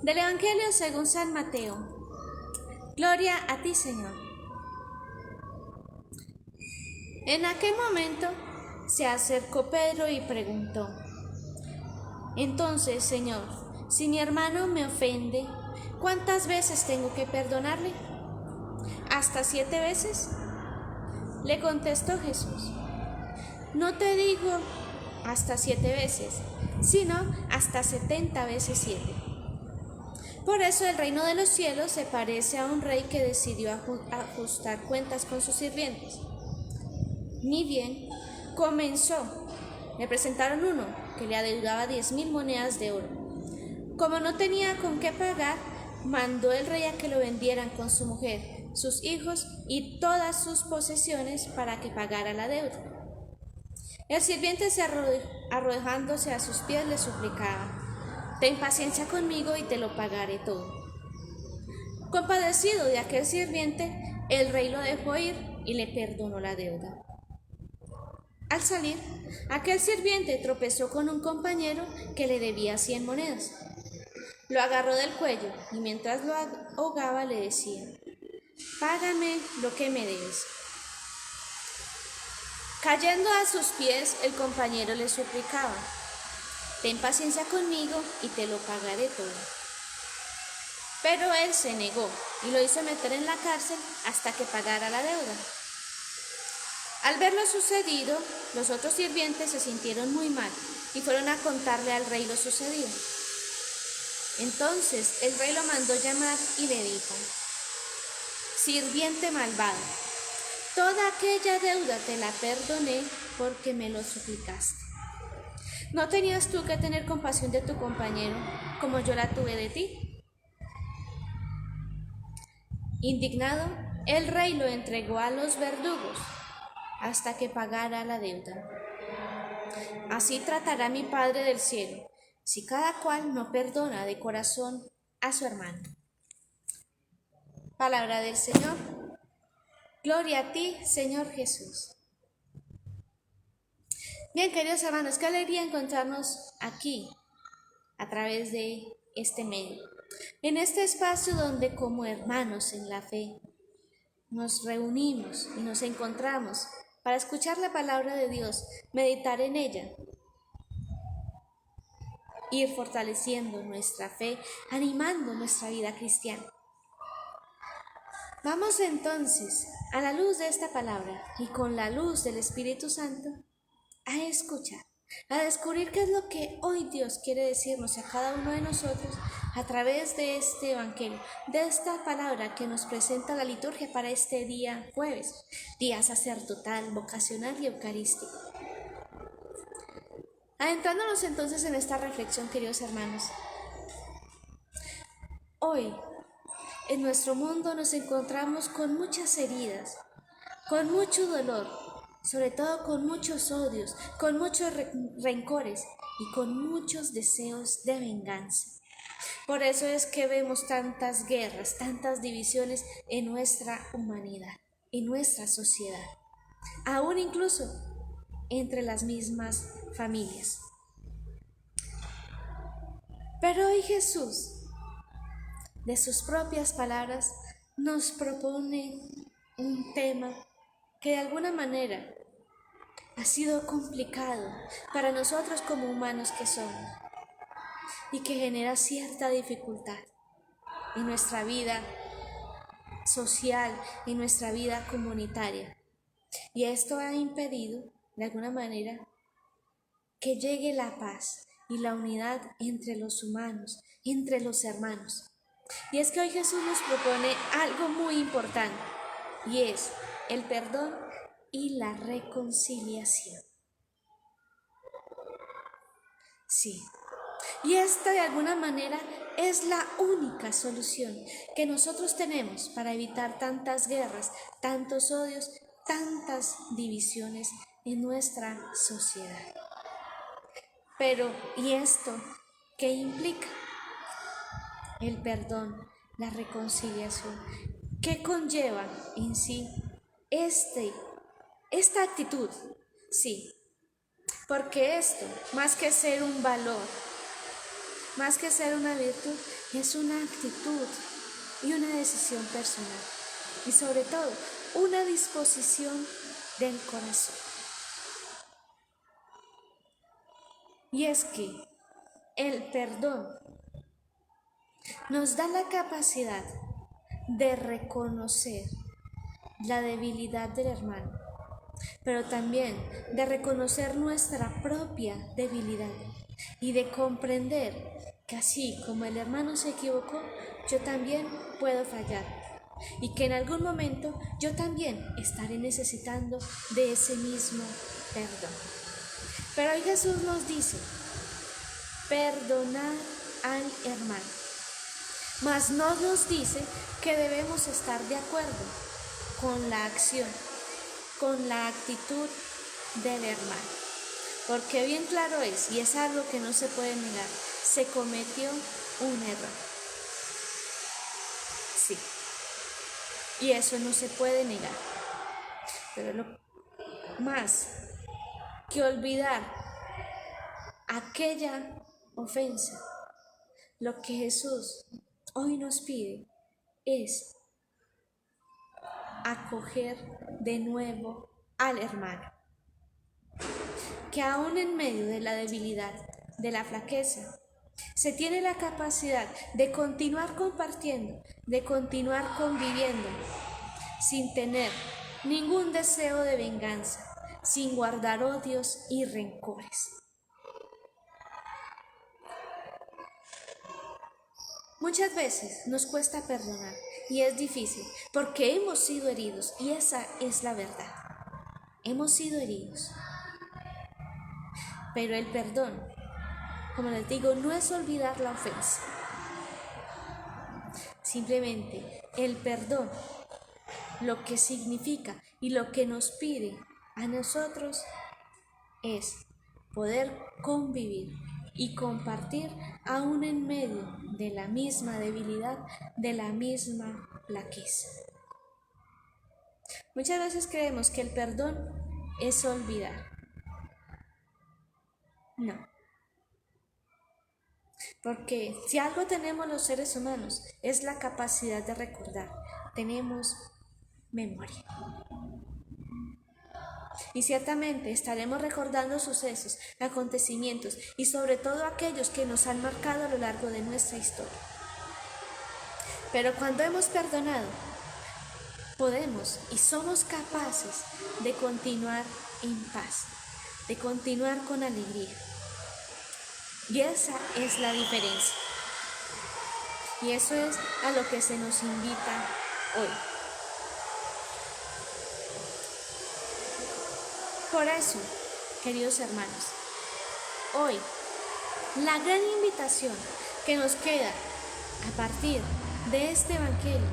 Del Evangelio según San Mateo. Gloria a ti, Señor. En aquel momento se acercó Pedro y preguntó: Entonces, Señor, si mi hermano me ofende, ¿cuántas veces tengo que perdonarle? ¿Hasta 7 veces? Le contestó Jesús: No te digo hasta 7 veces, sino hasta 70 veces 7. Por eso el reino de los cielos se parece a un rey que decidió ajustar cuentas con sus sirvientes. Ni bien comenzó, le presentaron uno que le adeudaba 10,000 monedas de oro. Como no tenía con qué pagar, mandó el rey a que lo vendieran con su mujer, sus hijos y todas sus posesiones para que pagara la deuda. El sirviente, arrojándose a sus pies, le suplicaba: Ten paciencia conmigo y te lo pagaré todo. Compadecido de aquel sirviente, el rey lo dejó ir y le perdonó la deuda. Al salir, aquel sirviente tropezó con un compañero que le debía 100 monedas. Lo agarró del cuello y mientras lo ahogaba le decía: Págame lo que me debes. Cayendo a sus pies, el compañero le suplicaba: Ten paciencia conmigo y te lo pagaré todo. Pero él se negó y lo hizo meter en la cárcel hasta que pagara la deuda. Al ver lo sucedido, los otros sirvientes se sintieron muy mal y fueron a contarle al rey lo sucedido. Entonces el rey lo mandó llamar y le dijo: Sirviente malvado, toda aquella deuda te la perdoné porque me lo suplicaste. ¿No tenías tú que tener compasión de tu compañero como yo la tuve de ti? Indignado, el rey lo entregó a los verdugos hasta que pagara la deuda. Así tratará mi Padre del cielo, si cada cual no perdona de corazón a su hermano. Palabra del Señor. Gloria a ti, Señor Jesús. Bien, queridos hermanos, qué alegría encontrarnos aquí a través de este medio, en este espacio donde como hermanos en la fe nos reunimos y nos encontramos para escuchar la palabra de Dios, meditar en ella, ir fortaleciendo nuestra fe, animando nuestra vida cristiana. Vamos entonces, a la luz de esta palabra y con la luz del Espíritu Santo, a escuchar, a descubrir qué es lo que hoy Dios quiere decirnos a cada uno de nosotros a través de este Evangelio, de esta palabra que nos presenta la liturgia para este día jueves, día sacerdotal, vocacional y eucarístico. Adentrándonos entonces en esta reflexión, queridos hermanos, hoy en nuestro mundo nos encontramos con muchas heridas, con mucho dolor, sobre todo con muchos odios, con muchos rencores y con muchos deseos de venganza. Por eso es que vemos tantas guerras, tantas divisiones en nuestra humanidad, en nuestra sociedad, aún incluso entre las mismas familias. Pero hoy Jesús, de sus propias palabras, nos propone un tema que de alguna manera ha sido complicado para nosotros como humanos que somos y que genera cierta dificultad en nuestra vida social, en nuestra vida comunitaria. Y esto ha impedido, de alguna manera, que llegue la paz y la unidad entre los humanos, entre los hermanos. Y es que hoy Jesús nos propone algo muy importante, y es el perdón y la reconciliación. Sí, y esta de alguna manera es la única solución que nosotros tenemos para evitar tantas guerras, tantos odios, tantas divisiones en nuestra sociedad. Pero, ¿y esto qué implica? El perdón, la reconciliación. ¿Qué conlleva en sí esta actitud? Sí, porque esto, más que ser un valor, Más que ser una virtud, es una actitud y una decisión personal. Y sobre todo, una disposición del corazón. Y es que el perdón nos da la capacidad de reconocer la debilidad del hermano, pero también de reconocer nuestra propia debilidad y de comprender que así como el hermano se equivocó, yo también puedo fallar y que en algún momento yo también estaré necesitando de ese mismo perdón. Pero hoy Jesús nos dice, perdonar al hermano, mas no nos dice que debemos estar de acuerdo con la acción, con la actitud del hermano, porque bien claro es, y es algo que no se puede negar, se cometió un error. Sí, y eso no se puede negar, pero lo más que olvidar aquella ofensa, lo que Jesús hoy nos pide es acoger de nuevo al hermano, que aún en medio de la debilidad, de la flaqueza, se tiene la capacidad de continuar compartiendo, de continuar conviviendo, sin tener ningún deseo de venganza, sin guardar odios y rencores. Muchas veces nos cuesta perdonar y es difícil porque hemos sido heridos y esa es la verdad. Hemos sido heridos. Pero el perdón, como les digo, no es olvidar la ofensa. Simplemente el perdón, lo que significa y lo que nos pide a nosotros es poder convivir y compartir aún en medio de la misma debilidad, de la misma flaqueza. Muchas veces creemos que el perdón es olvidar. No. Porque si algo tenemos los seres humanos es la capacidad de recordar. Tenemos memoria. Y ciertamente estaremos recordando sucesos, acontecimientos y sobre todo aquellos que nos han marcado a lo largo de nuestra historia. Pero cuando hemos perdonado, podemos y somos capaces de continuar en paz, de continuar con alegría. Y esa es la diferencia. Y eso es a lo que se nos invita hoy. Por eso, queridos hermanos, hoy la gran invitación que nos queda a partir de este evangelio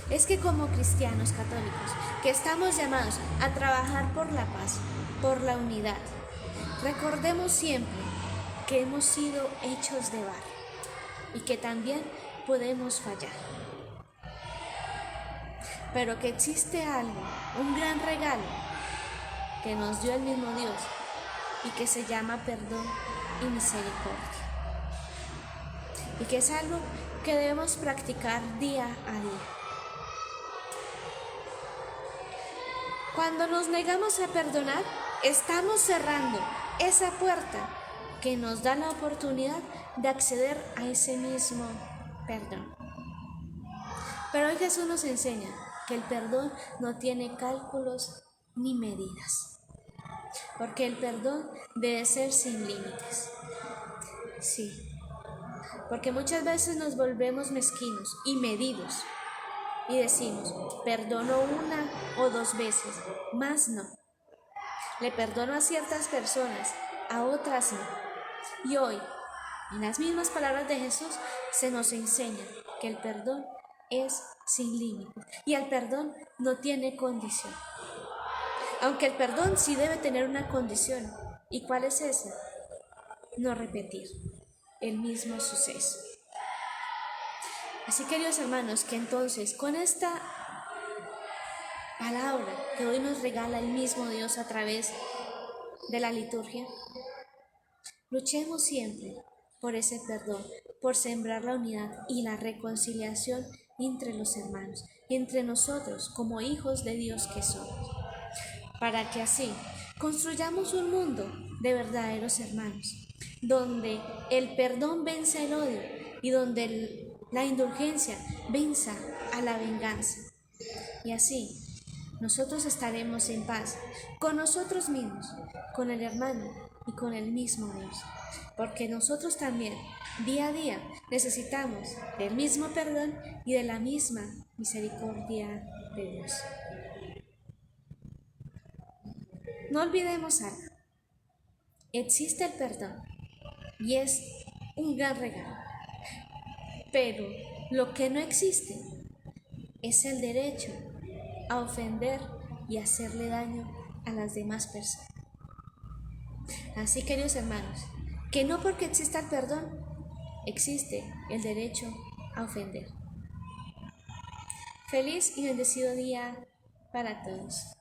es que como cristianos católicos, que estamos llamados a trabajar por la paz, por la unidad, recordemos siempre que hemos sido hechos de barro y que también podemos fallar. Pero que existe algo, un gran regalo que nos dio el mismo Dios y que se llama perdón y misericordia. Y que es algo que debemos practicar día a día. Cuando nos negamos a perdonar, estamos cerrando esa puerta que nos da la oportunidad de acceder a ese mismo perdón. Pero hoy Jesús nos enseña que el perdón no tiene cálculos ni medidas, porque el perdón debe ser sin límites. Sí, porque muchas veces nos volvemos mezquinos y medidos y decimos, perdono una o dos veces, más no. Le perdono a ciertas personas, a otras no. Y hoy, en las mismas palabras de Jesús, se nos enseña que el perdón es sin límites y el perdón no tiene condición. Aunque el perdón sí debe tener una condición. ¿Y cuál es esa? No repetir el mismo suceso. Así, queridos hermanos, que entonces con esta palabra que hoy nos regala el mismo Dios a través de la liturgia, luchemos siempre por ese perdón, por sembrar la unidad y la reconciliación entre los hermanos, entre nosotros como hijos de Dios que somos, para que así construyamos un mundo de verdaderos hermanos, donde el perdón venza el odio y donde la indulgencia venza a la venganza. Y así nosotros estaremos en paz con nosotros mismos, con el hermano y con el mismo Dios, porque nosotros también día a día necesitamos del mismo perdón y de la misma misericordia de Dios. No olvidemos algo: existe el perdón y es un gran regalo, pero lo que no existe es el derecho a ofender y hacerle daño a las demás personas. Así, queridos hermanos, que no porque exista el perdón, existe el derecho a ofender. Feliz y bendecido día para todos.